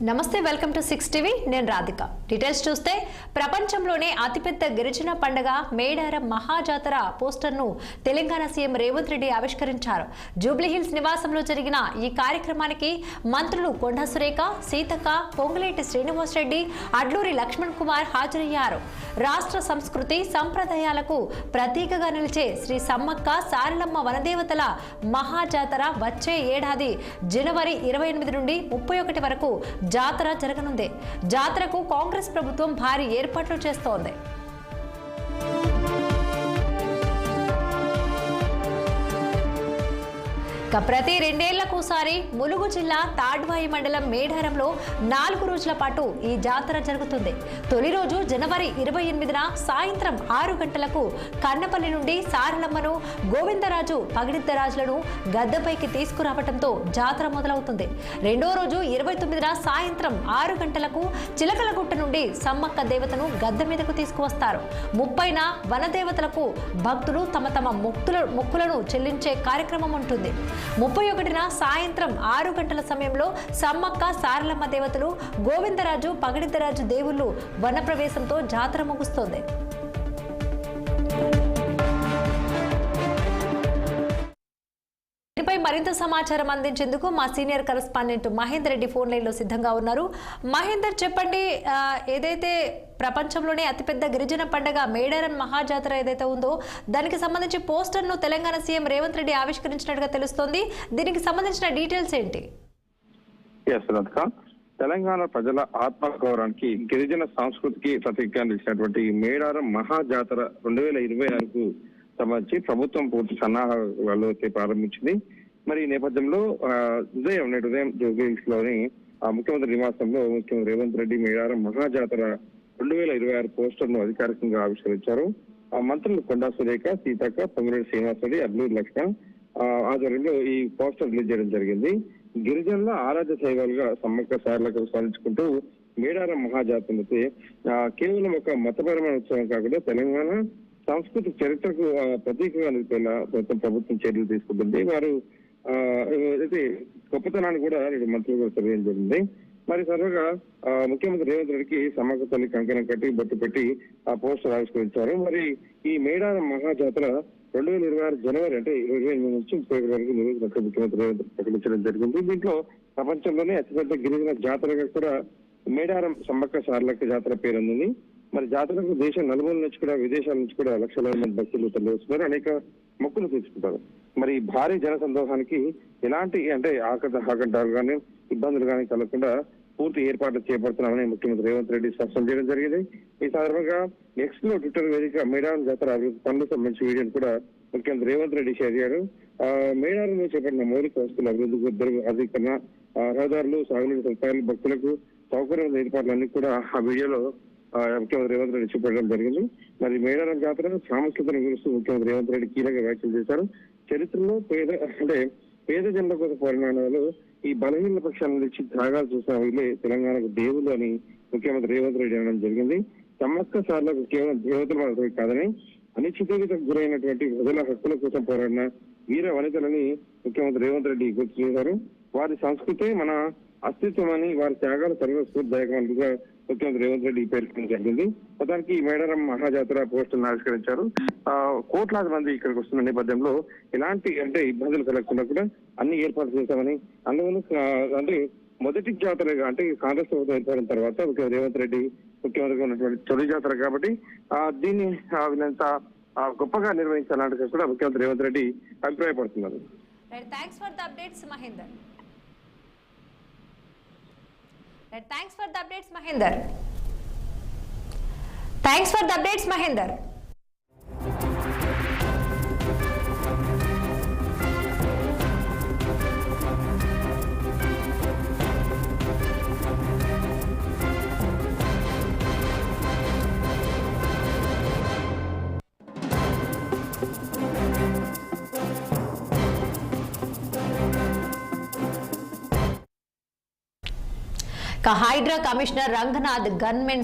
నమస్తే welcome to 6 TV నేను Radhika details చూస్తే ప్రపంచంలోనే అతిపెద్ద గిరిజన పండుగ మేడారం మహాజాతర పోస్టర్ను తెలంగాణ సీఎం రేవంత్ రెడ్డి ఆవిష్కరించారు. జూబ్లీ హిల్స్ నివాసంలో జరిగిన ఈ కార్యక్రమానికి మంత్రులు కొండా సురేఖ, సీతక్క, పొంగులేటి శ్రీనివాస్ రెడ్డి, అడ్లూరి లక్ష్మణ్ కుమార్ హాజరయ్యారు. రాష్ట్ర సంస్కృతి సంప్రదాయాలకు ప్రతీకగా నిలిచే శ్రీ సమ్మక్క సారలమ్మ వనదేవతల మహాజాతర వచ్చే ఏడాది జనవరి 28 నుండి 31 వరకు జాతర జరగనుంది. జాతరకు కాంగ్రెస్ ప్రభుత్వం భారీ ఏర్పాట్లు చేస్తోంది. ప్రతి 2 ఏళ్లకోసారి ములుగు జిల్లా తాడ్వాయి మండలం మేడారంలో 4 రోజుల పాటు ఈ జాతర జరుగుతుంది. తొలి రోజు జనవరి 28న సాయంత్రం 6 గంటలకు కన్నపల్లి నుండి సారలమ్మను, గోవిందరాజు, పగిడిద్దరాజులను గద్దెపైకి తీసుకురావడంతో జాతర మొదలవుతుంది. రెండో రోజు 29న సాయంత్రం 6 గంటలకు చిలకలగుట్ట నుండి సమ్మక్క దేవతను గద్దె మీదకు తీసుకువస్తారు. 30న వనదేవతలకు భక్తులు తమ తమ మొక్కులను చెల్లించే కార్యక్రమం ఉంటుంది. 31న సాయంత్రం 6 గంటల సమయంలో సమ్మక్క సారలమ్మ దేవతలు, గోవిందరాజు, పగిడిద్దరాజు దేవుళ్ళు వనప్రవేశంతో జాతర ముగుస్తోంది. దీనిపై మరింత సమాచారం అందించేందుకు మా senior correspondent Mahender Reddy phone line లో సిద్ధంగా ఉన్నారు. మహేందర్, చెప్పండి, ఏదైతే ప్రపంచంలోనే అతిపెద్ద గిరిజన పండుగ మేడారం మహాజాతర ఏదైతే ఉందో దానికి సంబంధించి పోస్టర్ను తెలంగాణ సీఎం రేవంత్ రెడ్డి ఆవిష్కరించినట్టుగా తెలుస్తోంది. దీనికి సంబంధించిన డీటెయిల్స్ ఏంటి? తెలంగాణ ప్రజల ఆత్మగౌరవానికి, గిరిజన సంస్కృతికి ప్రతీకగా నిలిచినటువంటి మేడారం మహాజాతర 2026కు సంబంధించి ప్రభుత్వం పూర్తి సన్నాహాలు ప్రారంభించింది. మరి ఈ నేపథ్యంలో నేడు ఉదయం జూబ్లీ హిల్స్ లోని ముఖ్యమంత్రి నివాసంలో ముఖ్యమంత్రి రేవంత్ రెడ్డి మేడారం మహాజాతర 2026 పోస్టర్ ను అధికారికంగా ఆవిష్కరించారు. ఆ మంత్రులు కొండా సురేఖ, సీతక్క, పొంగులేటి శ్రీనివాస్ రెడ్డి, అడ్లూరి లక్ష్మణ్ ఆధ్వర్యంలో ఈ పోస్టర్ రిలీజ్ చేయడం జరిగింది. గిరిజనుల ఆరాధ్య సేవలుగా సమ్మక్క సారలకు స్మరించుకుంటూ మేడారం మహాజాతరకి కేవలం ఒక మతపరమైన ఉత్సవం కాకుండా తెలంగాణ సంస్కృతి చరిత్రకు ప్రతీకగా నిలిపేలా ప్రభుత్వం చర్యలు తీసుకుంటుంది. వారు అయితే గొప్పతనాన్ని కూడా మంత్రులు కూడా తెలియజేయడం జరిగింది. మరి సర్వగా ముఖ్యమంత్రి రేవంత్ రెడ్డికి సమ్మక్క తల్లి కంకణం కట్టి బొట్టు పెట్టి ఆ పోస్టర్ ఆవిష్కరించారు. మరి ఈ మేడారం మహాజాతర 2026 జనవరి అంటే 28 నుంచి 31 వరకు నిర్వహించినట్లు ముఖ్యమంత్రి రేవంత్ ప్రకటించడం జరిగింది. దీంట్లో ప్రపంచంలోనే అతిపెద్ద గిరిజన జాతరగా కూడా మేడారం సమ్మక్క సారలక్క జాతర పేరొంది. మరి జాతరకు దేశం నలుమూల నుంచి కూడా, విదేశాల నుంచి కూడా లక్షలాది మంది భక్తులు తరలివస్తున్నారు, అనేక మొక్కులు తీర్చుకుంటారు. మరి భారీ జన సందోహానికి ఎలాంటి ఆకటాలు కానీ ఇబ్బందులు కానీ కలగకుండా పూర్తి ఏర్పాట్లు చేపడుతున్నామని ముఖ్యమంత్రి రేవంత్ రెడ్డి స్పష్టం చేయడం జరిగింది. ఈ సందర్భంగా ఎక్స్ లో ట్విట్టర్ వేదిక మేడారం జాతర అభివృద్ధి పనులకు సంబంధించి వీడియోను కూడా ముఖ్యమంత్రి రేవంత్ రెడ్డి షేర్ చేశారు. మేడారంలో చేపట్టిన మౌలిక వస్తువుల అభివృద్ధి, అధికరణ, రహదారులు, సాగునీటి సదుపాయాలు, భక్తులకు సౌకర్యాల ఏర్పాట్లన్నీ కూడా ఆ వీడియోలో ముఖ్యమంత్రి రేవంత్ రెడ్డి చూపెట్టడం జరిగింది. మరి మేడారం జాతర ప్రాముఖ్యతను గురిస్తూ ముఖ్యమంత్రి రేవంత్ రెడ్డి కీలక వ్యాఖ్యలు చేశారు. చరిత్రలో పేద జనుల కోసం పరిణామాలు ఈ బలహీన పక్షాల నుంచి త్యాగాలు చూసిన వీళ్ళే తెలంగాణకు దేవులు అని ముఖ్యమంత్రి రేవంత్ రెడ్డి అనడం జరిగింది. సమ్మక్క సారలకు కేవలం దేవతలు మాత్రమే కాదని అనిశ్చితకు గురైనటువంటి ప్రజల హక్కుల కోసం పోరాడిన వీర వనితలని ముఖ్యమంత్రి రేవంత్ రెడ్డి గుర్తు చేశారు. వారి సంస్కృతి మన అస్తిత్వం అని, వారి త్యాగాలు సర్వస్ఫూర్తిదాయకంగా ముఖ్యమంత్రి రేవంత్ రెడ్డి పేర్కొనడం జరిగింది. మొత్తానికి మేడారం మహాజాతర పోస్టర్ను ఆవిష్కరించారు. కోట్లాది మంది ఇక్కడికి వస్తున్న నేపథ్యంలో ఎలాంటి ఇబ్బందులు కలగకుండా కూడా అన్ని ఏర్పాట్లు చేశామని, అందువల్ల మొదటి జాతరగా కాంగ్రెస్ ప్రభుత్వం ఏర్పడిన తర్వాత ముఖ్యమంత్రి రేవంత్ రెడ్డి ముఖ్యమంత్రిగా ఉన్నటువంటి తొలి జాతర కాబట్టి దీన్ని వీళ్ళంతా గొప్పగా నిర్వహించాలంటే కూడా ముఖ్యమంత్రి రేవంత్ రెడ్డి అభిప్రాయపడుతున్నారు. Thanks for the updates, Mahinder. Thanks for the updates, Mahinder. Thanks for the updates, Mahinder. HYDRAA commissioner Ranganath gunmen